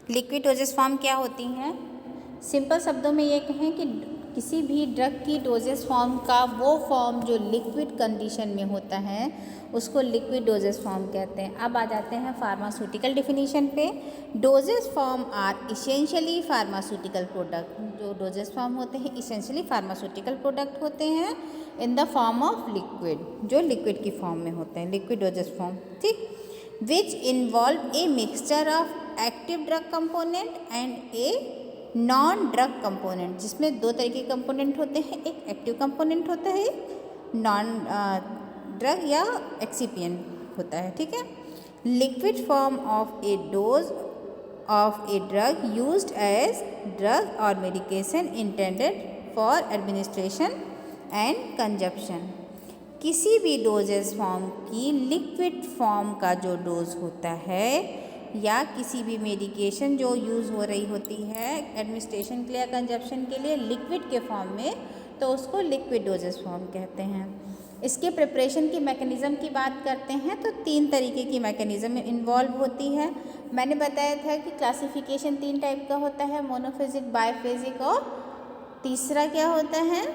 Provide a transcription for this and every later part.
Liquid doses form क्या होती हैं? सिंपल शब्दों में ये कहें कि किसी भी ड्रग की डोजेस फॉर्म का वो फॉर्म जो लिक्विड कंडीशन में होता है उसको लिक्विड डोजेस फॉर्म कहते हैं। अब आ जाते हैं फार्मास्यूटिकल डिफिनीशन पे। Doses form are essentially pharmaceutical product. जो डोजेस फॉर्म होते हैं इसेंशियली फार्मास्यूटिकल प्रोडक्ट होते हैं in the form of liquid, जो लिक्विड की फॉर्म में होते हैं, लिक्विड डोजेस फॉर्म, ठीक। Which involve a mixture of active drug component and a non drug component, जिसमें दो तरह के कंपोनेंट होते हैं, एक एक्टिव कंपोनेंट होता है, नॉन ड्रग या एक्सिपिएंट होता है, ठीक है। Liquid form of a dose of a drug used as drug or medication intended for administration and consumption. किसी भी डोजेस फॉर्म की लिक्विड फॉर्म का जो डोज होता है या किसी भी मेडिकेशन जो यूज़ हो रही होती है एडमिनिस्ट्रेशन के लिए या कंजप्शन के लिए लिक्विड के फॉर्म में, तो उसको लिक्विड डोजेस फॉर्म कहते हैं। इसके प्रिपरेशन की मैकेनिज़्म की बात करते हैं तो 3 तरीके की मैकेनिज़्म इन्वॉल्व होती है। मैंने बताया था कि क्लासिफिकेशन 3 टाइप का होता है, मोनोफेजिक, बायफेजिक और तीसरा क्या होता है,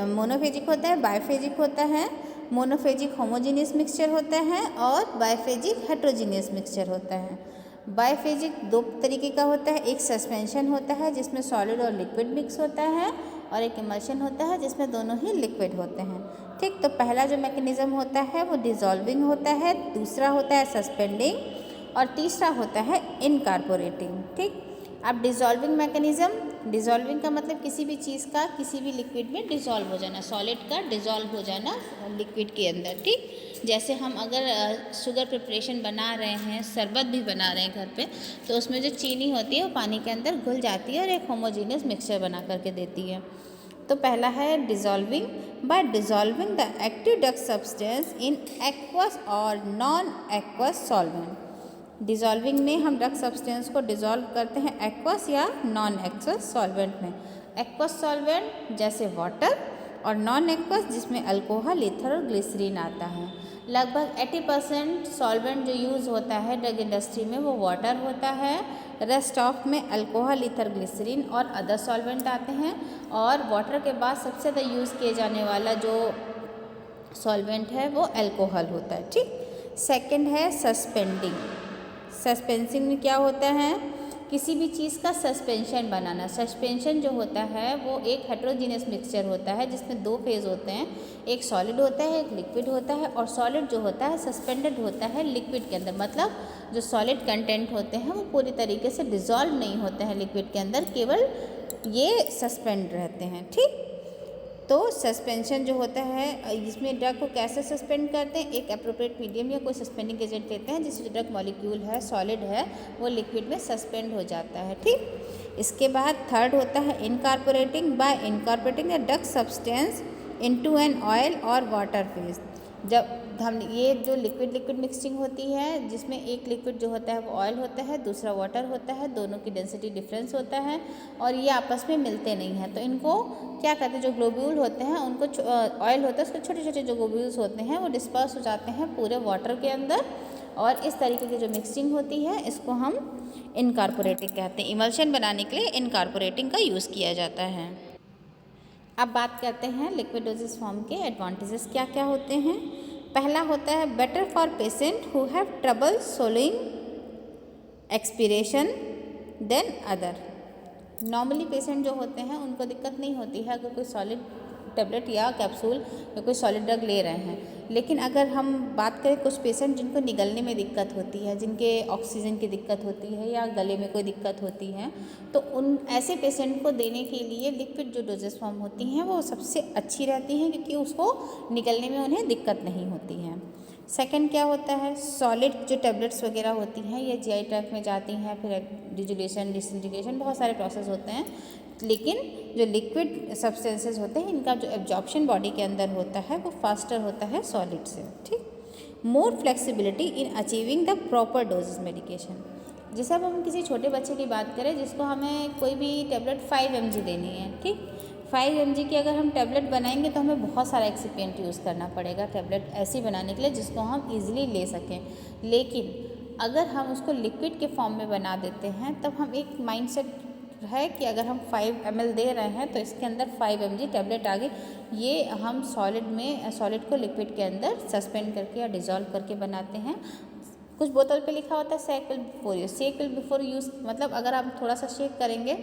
मोनोफेजिक होता है, बायफेजिक होता है। मोनोफेजिक होमोजीनियस मिक्सचर होता है और बायफेजिक हेट्रोजीनियस मिक्सचर होता है। बायफेजिक 2 तरीके का होता है, एक सस्पेंशन होता है जिसमें सॉलिड और लिक्विड मिक्स होता है और एक इमल्शन होता है जिसमें दोनों ही लिक्विड होते हैं, ठीक। तो पहला जो मैकेनिज़्म होता है वो डिज़ोल्विंग होता है, दूसरा होता है सस्पेंडिंग और तीसरा होता है इनकॉर्पोरेटिंग, ठीक। अब डिज़ोल्विंग मैकेनिज़्म, डिज़ोल्विंग का मतलब किसी भी चीज़ का किसी भी लिक्विड में डिज़ोल्व हो जाना, सॉलिड का डिज़ोल्व हो जाना लिक्विड के अंदर, ठीक। जैसे हम अगर शुगर प्रिपरेशन बना रहे हैं, शरबत भी बना रहे हैं घर पे, तो उसमें जो चीनी होती है वो पानी के अंदर घुल जाती है और एक होमोजीनियस मिक्सचर बना करके देती है। तो पहला है dissolving. By dissolving the active drug substance in aqueous or non aqueous solvent. Dissolving में हम ड्रग सब्सटेंस को डिज़ोल्व करते हैं एक्वस या नॉन एक्वस सॉल्वेंट में। एक्वस सॉल्वेंट जैसे वाटर और नॉन एक्वस जिसमें अल्कोहल, ईथर और ग्लिसरीन आता है। लगभग 80% सॉल्वेंट जो यूज़ होता है ड्रग इंडस्ट्री में वो वाटर होता है, रेस्ट ऑफ में अल्कोहल, ईथर, ग्लिसरीन और अदर सॉल्वेंट आते हैं। और वाटर के बाद सबसे ज़्यादा यूज़ किए जाने वाला जो सॉल्वेंट है वो अल्कोहल होता है, ठीक। सेकेंड है सस्पेंडिंग। सस्पेंसिंग में क्या होता है, किसी भी चीज़ का सस्पेंशन बनाना। सस्पेंशन जो होता है वो एक हेट्रोजीनियस मिक्सचर होता है जिसमें 2 फेज़ होते हैं, एक सॉलिड होता है एक लिक्विड होता है। और सॉलिड जो होता है सस्पेंडेड होता है लिक्विड के अंदर, मतलब जो सॉलिड कंटेंट होते हैं वो पूरी तरीके से डिज़ोल्व नहीं होते हैं लिक्विड के अंदर, केवल ये सस्पेंड रहते हैं, ठीक। तो सस्पेंशन जो होता है इसमें ड्रग को कैसे सस्पेंड करते हैं, एक अप्रोप्रिएट मीडियम या कोई सस्पेंडिंग एजेंट लेते हैं जिससे ड्रग मॉलिक्यूल है, सॉलिड है, वो लिक्विड में सस्पेंड हो जाता है, ठीक। इसके बाद थर्ड होता है incorporating. Bye incorporating the drug substance into an oil और वाटर फेज। जब हम ये जो लिक्विड लिक्विड मिक्सिंग होती है जिसमें एक लिक्विड जो होता है वो ऑयल होता है, दूसरा वाटर होता है, दोनों की डेंसिटी डिफरेंस होता है और ये आपस में मिलते नहीं हैं, तो इनको क्या कहते हैं, जो ग्लोब्यूल होते हैं उनको ऑयल होता है उसके छोटे छोटे जो ग्लोब्यूल्स होते हैं वो डिस्पर्स हो जाते हैं पूरे वाटर के अंदर और इस तरीके की जो मिक्सिंग होती है इसको हम इनकॉर्पोरेटिंग कहते हैं। इमल्शन बनाने के लिए इनकॉर्पोरेटिंग का यूज़ किया जाता है। अब बात करते हैं लिक्विड डोजेस फॉर्म के एडवांटेजेस क्या क्या होते हैं। पहला होता है better for patient who have trouble swallowing expiration than other. Normally patient जो होते हैं उनको दिक्कत नहीं होती है अगर कोई सॉलिड टेबलेट या कैप्सूल या कोई सॉलिड ड्रग ले रहे हैं, लेकिन अगर हम बात करें कुछ पेशेंट जिनको निगलने में दिक्कत होती है, जिनके ऑक्सीजन की दिक्कत होती है या गले में कोई दिक्कत होती है, तो उन ऐसे पेशेंट को देने के लिए लिक्विड जो डोजेस फॉर्म होती हैं वो सबसे अच्छी रहती हैं क्योंकि उसको निगलने में उन्हें दिक्कत नहीं होती है। सेकंड क्या होता है, सॉलिड जो टेबलेट्स वगैरह होती हैं ये जीआई ट्रैक्ट में जाती हैं, फिर डिजुलेशन, डिसइंटीग्रेशन, बहुत सारे प्रोसेस होते हैं, लेकिन जो लिक्विड सब्सटेंसेस होते हैं इनका जो एब्जॉर्प्शन बॉडी के अंदर होता है वो फास्टर होता है सॉलिड से, ठीक। मोर flexibility in achieving the proper doses medication. जैसे अब हम किसी छोटे बच्चे की बात करें जिसको हमें कोई भी टेबलेट 5 mg देनी है, ठीक, 5 mg की अगर हम टेबलेट बनाएंगे तो हमें बहुत सारा एक्सिपिएंट यूज़ करना पड़ेगा टेबलेट ऐसी बनाने के लिए जिसको हम ईजिली ले सकें। लेकिन अगर हम उसको लिक्विड के फॉर्म में बना देते हैं तब हम एक माइंडसेट है कि अगर हम 5 ml दे रहे हैं तो इसके अंदर 5 mg टैबलेट आ गई। ये हम सॉलिड को लिक्विड के अंदर सस्पेंड करके या डिज़ोल्व करके बनाते हैं। कुछ बोतल पे लिखा होता है शेक विल बिफोर यूज़, मतलब अगर आप थोड़ा सा शेक करेंगे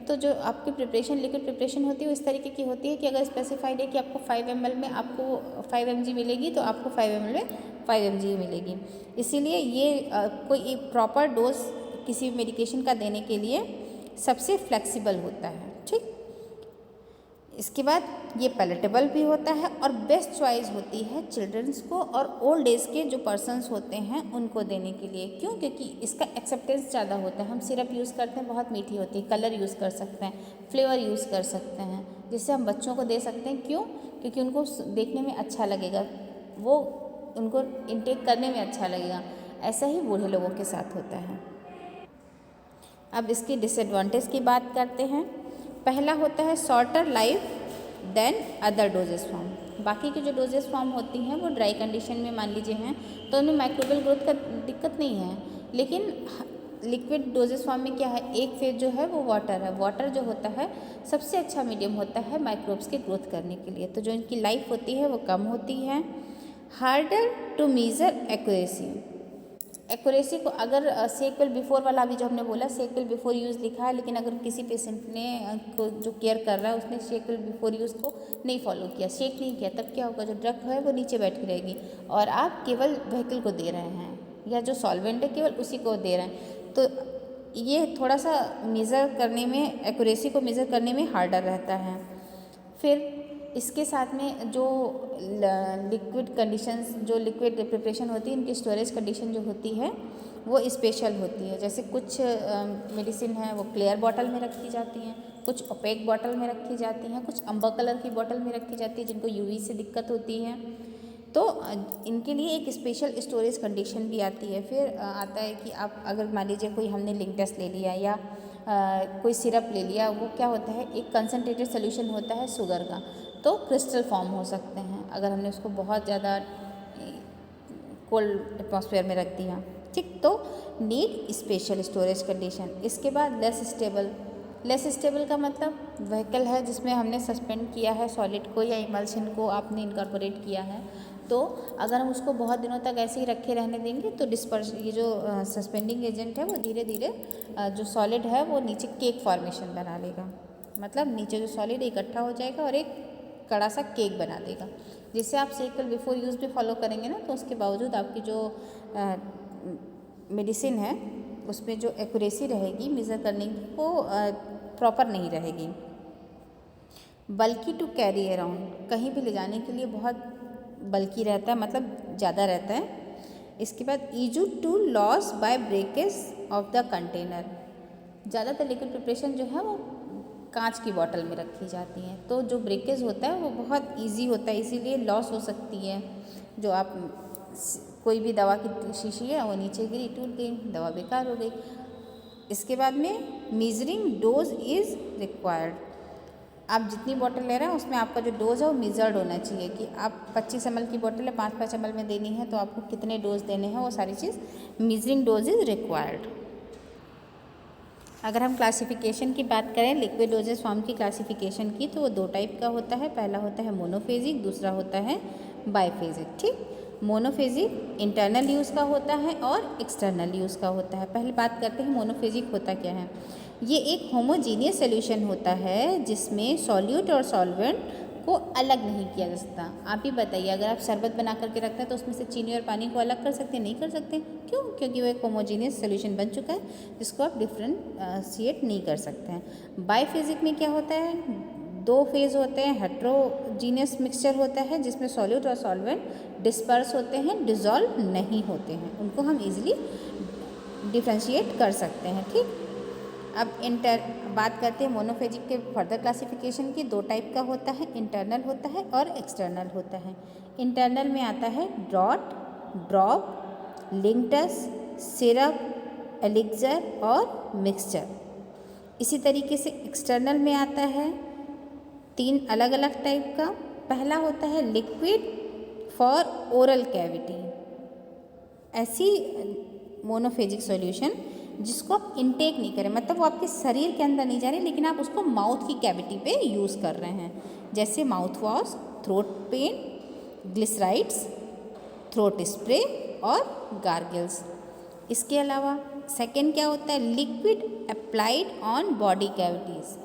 तो जो आपकी प्रिपरेशन लिक्विड प्रिपरेशन होती है वो इस तरीके की होती है कि अगर स्पेसिफाइड है कि आपको 5 ml में आपको 5 mg मिलेगी तो आपको 5 ml में 5 mg मिलेगी। इसीलिए ये कोई प्रॉपर डोज किसी मेडिकेशन का देने के लिए सबसे फ्लेक्सिबल होता है। ठीक, इसके बाद ये पैलेटेबल भी होता है और बेस्ट चॉइस होती है चिल्ड्रंस को और ओल्ड एज के जो पर्सन्स होते हैं उनको देने के लिए। क्यों? क्योंकि इसका एक्सेप्टेंस ज़्यादा होता है। हम सिरप यूज़ करते हैं, बहुत मीठी होती है, कलर यूज़ कर सकते हैं, फ्लेवर यूज़ कर सकते हैं, जिससे हम बच्चों को दे सकते हैं। क्यों? क्योंकि उनको देखने में अच्छा लगेगा, वो उनको इनटेक करने में अच्छा लगेगा। ऐसा ही बूढ़े लोगों के साथ होता है। अब इसकी डिसएडवांटेज की बात करते हैं। पहला होता है shorter life than other doses form. बाकी की जो डोजेस फॉर्म होती हैं वो ड्राई कंडीशन में मान लीजिए हैं तो उनमें माइक्रोबियल ग्रोथ का दिक्कत नहीं है, लेकिन लिक्विड डोजेस फॉर्म में क्या है, एक फेज जो है वो वाटर है। वाटर जो होता है सबसे अच्छा मीडियम होता है माइक्रोब्स के ग्रोथ करने के लिए, तो जो इनकी लाइफ होती है वो कम होती है। हार्डर टू मेजर एक्यूरेसी को अगर शेक विल बिफोर वाला अभी जो हमने बोला शेक विल बिफोर यूज़ लिखा है, लेकिन अगर किसी पेशेंट ने को जो केयर कर रहा है उसने शेक विल बिफोर यूज़ को नहीं फॉलो किया, शेक नहीं किया, तब क्या होगा, जो ड्रग है वो नीचे बैठी रहेगी और आप केवल व्हीकल को दे रहे हैं या जो सॉल्वेंट है केवल उसी को दे रहे हैं। तो ये थोड़ा सा मेज़र करने में, एक्यूरेसी को मेज़र करने में हार्डर रहता है। फिर इसके साथ में जो लिक्विड कंडीशंस, जो लिक्विड प्रिपरेशन होती है, इनकी स्टोरेज कंडीशन जो होती है वो स्पेशल होती है। जैसे कुछ मेडिसिन है वो क्लियर बॉटल में रखी जाती हैं, कुछ ओपेक बॉटल में रखी जाती हैं, कुछ अम्बर कलर की बॉटल में रखी जाती है जिनको यूवी से दिक्कत होती है, तो इनके लिए एक स्पेशल स्टोरेज कंडीशन भी आती है। फिर आता है कि आप अगर मान लीजिए कोई हमने लिंक टेस्ट ले लिया या कोई सिरप ले लिया, वो क्या होता है एक कंसनट्रेटेड सोल्यूशन होता है शुगर का, तो क्रिस्टल फॉर्म हो सकते हैं अगर हमने उसको बहुत ज़्यादा कोल्ड एटमॉस्फेयर में रख दिया। ठीक, तो नीड स्पेशल स्टोरेज कंडीशन। इसके बाद लेस स्टेबल का मतलब व्हीकल है जिसमें हमने सस्पेंड किया है सॉलिड को या इमल्शन को आपने इनकॉर्पोरेट किया है, तो अगर हम उसको बहुत दिनों तक ऐसे ही रखे रहने देंगे तो ये जो सस्पेंडिंग एजेंट है वो धीरे धीरे जो सॉलिड है वो नीचे केक फॉर्मेशन बना लेगा, मतलब नीचे जो सॉलिड इकट्ठा हो जाएगा और एक कड़ा सा केक बना देगा, जिससे आप शेक विल बिफोर यूज़ भी फॉलो करेंगे ना तो उसके बावजूद आपकी जो मेडिसिन है उसमें जो एक्यूरेसी रहेगी मेज़र करने की वो प्रॉपर नहीं रहेगी। बल्कि टू कैरी अराउंड, कहीं भी ले जाने के लिए बहुत बल्कि रहता है, मतलब ज़्यादा रहता है। इसके बाद ईजू to loss by breakage of the container. ज़्यादातर लिक्विड प्रिपरेशन जो है वो कांच की बोतल में रखी जाती हैं, तो जो ब्रेकेज होता है वो बहुत इजी होता है, इसीलिए लॉस हो सकती है। जो आप कोई भी दवा की शीशी है वो नीचे गिरी, टूट गई, दवा बेकार हो गई। इसके बाद में मेजरिंग डोज इज़ रिक्वायर्ड। आप जितनी बोतल ले रहे हैं उसमें आपका जो डोज है वो मेजर्ड होना चाहिए कि आप 25 ml की बोतल है 5-5 ml में देनी है तो आपको कितने डोज देने हैं, वो सारी चीज़ मेजरिंग डोज इज़ रिक्वायर्ड। अगर हम क्लासिफिकेशन की बात करें लिक्विड डोजेस फॉर्म की क्लासिफिकेशन की, तो वो 2 टाइप का होता है। पहला होता है मोनोफेजिक, दूसरा होता है बाइफेजिक। ठीक, मोनोफेजिक इंटरनल यूज़ का होता है और एक्सटर्नल यूज़ का होता है। पहले बात करते हैं मोनोफेजिक होता क्या है। ये एक होमोजीनियस सोल्यूशन होता है जिसमें सॉल्यूट और सॉल्वेंट को अलग नहीं किया जा सकता। आप ही बताइए, अगर आप शरबत बना करके रखते हैं तो उसमें से चीनी और पानी को अलग कर सकते हैं? नहीं कर सकते। क्यों? क्योंकि वो एक होमोजीनियस सोल्यूशन बन चुका है जिसको आप डिफ्रेंशिएट नहीं कर सकते हैं। बाइफेजिक में क्या होता है, 2 फेज़ होते हैं। हेट्रोजीनियस मिक्सचर होता है जिसमें सॉल्यूट और सॉल्वेंट डिस्पर्स होते हैं, डिज़ोल्व नहीं होते हैं, उनको हम ईजिली डिफ्रेंशिएट कर सकते हैं। ठीक, अब बात करते हैं मोनोफेजिक के फर्दर क्लासिफिकेशन की। 2 टाइप का होता है, इंटरनल होता है और एक्सटर्नल होता है। इंटरनल में आता है ड्रॉप, लिंक्टस, सिरप, एलिक्जर और मिक्सचर। इसी तरीके से एक्सटर्नल में आता है 3 अलग अलग टाइप का। पहला होता है लिक्विड फॉर ओरल कैविटी। ऐसी मोनोफेजिक सॉल्यूशन जिसको आप इनटेक नहीं करें, मतलब वो आपके शरीर के अंदर नहीं जा रहे लेकिन आप उसको माउथ की कैविटी पे यूज़ कर रहे हैं, जैसे mouth wash, throat pen, glycerides, throat spray और गार्गल्स। इसके अलावा सेकेंड क्या होता है, liquid applied on body cavities.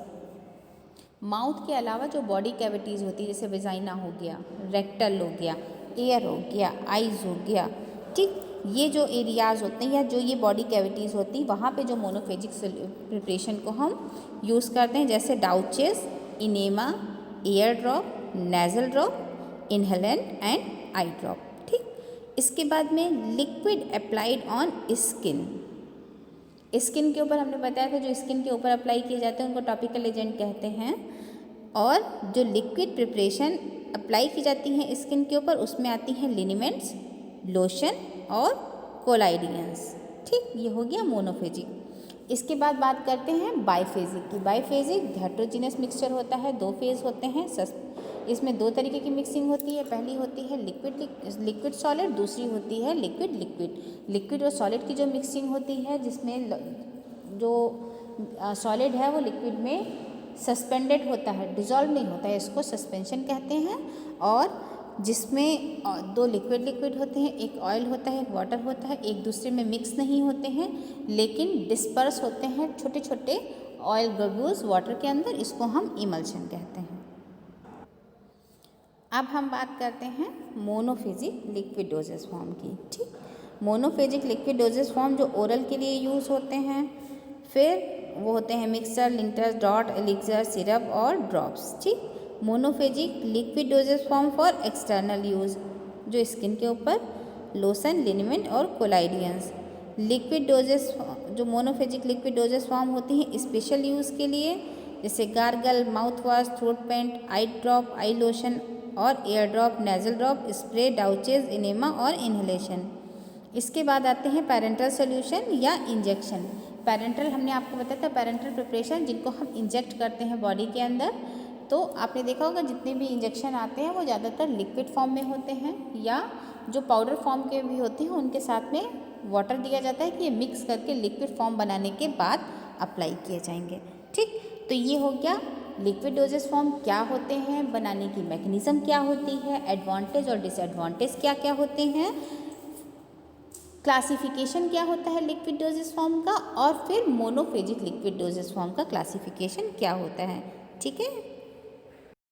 Mouth के अलावा जो बॉडी कैविटीज़ होती है, जैसे वेजाइना हो गया, रेक्टल हो गया, ईयर हो गया, आइज़ हो गया, ठीक, ये जो एरियाज़ होते हैं या जो ये बॉडी कैविटीज़ होती हैं वहाँ पे जो मोनोफेजिक प्रिपरेशन को हम यूज़ करते हैं, जैसे douches, enema, ear drop, nasal drop, inhalant and eye drop. ठीक, इसके बाद में liquid applied on skin. Skin के ऊपर हमने बताया था जो स्किन के ऊपर अप्लाई किए जाते हैं उनको टॉपिकल एजेंट कहते हैं, और जो लिक्विड प्रिपरेशन अप्लाई की जाती हैं स्किन के ऊपर उसमें आती हैं लिनीमेंट्स, लोशन और कोलाइडियंस। ठीक, ये हो गया मोनोफेजिक। इसके बाद बात करते हैं बाइफेजिक की। बाइफेजिक हेट्रोजीनियस मिक्सचर होता है, 2 फेज होते हैं। इसमें 2 तरीके की मिक्सिंग होती है, पहली होती है लिक्विड सॉलिड, दूसरी होती है लिक्विड लिक्विड। लिक्विड और सॉलिड की जो मिक्सिंग होती है जिसमें जो सॉलिड है वो लिक्विड में सस्पेंडेड होता है, डिजॉल्व नहीं होता है, इसको सस्पेंशन कहते हैं। और जिसमें 2 लिक्विड होते हैं, एक ऑयल होता है, एक वाटर होता है, एक दूसरे में मिक्स नहीं होते हैं लेकिन डिस्पर्स होते हैं छोटे छोटे ऑयल ग्लोब्यूल्स वाटर के अंदर, इसको हम इमल्शन कहते हैं। अब हम बात करते हैं मोनोफेजिक लिक्विड डोजेस फॉर्म की। ठीक, मोनोफेजिक लिक्विड डोजेस फॉर्म जो ओरल के लिए यूज़ होते हैं, फिर वो होते हैं मिक्सर, लिंटर, डॉट, एलिक्सर, सिरप और ड्रॉप्स। ठीक, monophasic liquid doses form for external use, जो स्किन के ऊपर, लोशन, लिनीमेंट और कोलाइडियंस। लिक्विड डोजेस जो मोनोफेजिक लिक्विड डोजेस फॉर्म होती हैं स्पेशल यूज़ के लिए, जैसे gargle, mouth wash, throat paint, eye drop, eye lotion और ear drop, nasal drop, spray, डाउचेज, enema और इन्हेलेशन। इसके बाद आते हैं पेरेंटल सोल्यूशन या इंजेक्शन। पेरेंटल हमने आपको बताया था, पेरेंटल प्रिपरेशन जिनको हम इंजेक्ट करते हैं बॉडी के अंदर। तो आपने देखा होगा जितने भी इंजेक्शन आते हैं वो ज़्यादातर लिक्विड फॉर्म में होते हैं, या जो पाउडर फॉर्म के भी होते हैं उनके साथ में वाटर दिया जाता है कि ये मिक्स करके लिक्विड फॉर्म बनाने के बाद अप्लाई किए जाएंगे। ठीक, तो ये हो गया लिक्विड डोजेस फॉर्म क्या होते हैं, बनाने की मैकेनिज़्म क्या होती है, एडवांटेज और डिसएडवांटेज क्या क्या होते हैं, क्लासिफिकेशन क्या होता है लिक्विड डोजेस फॉर्म का, और फिर मोनोफेजिक लिक्विड डोजेस फॉर्म का क्लासिफिकेशन क्या होता है। ठीक है।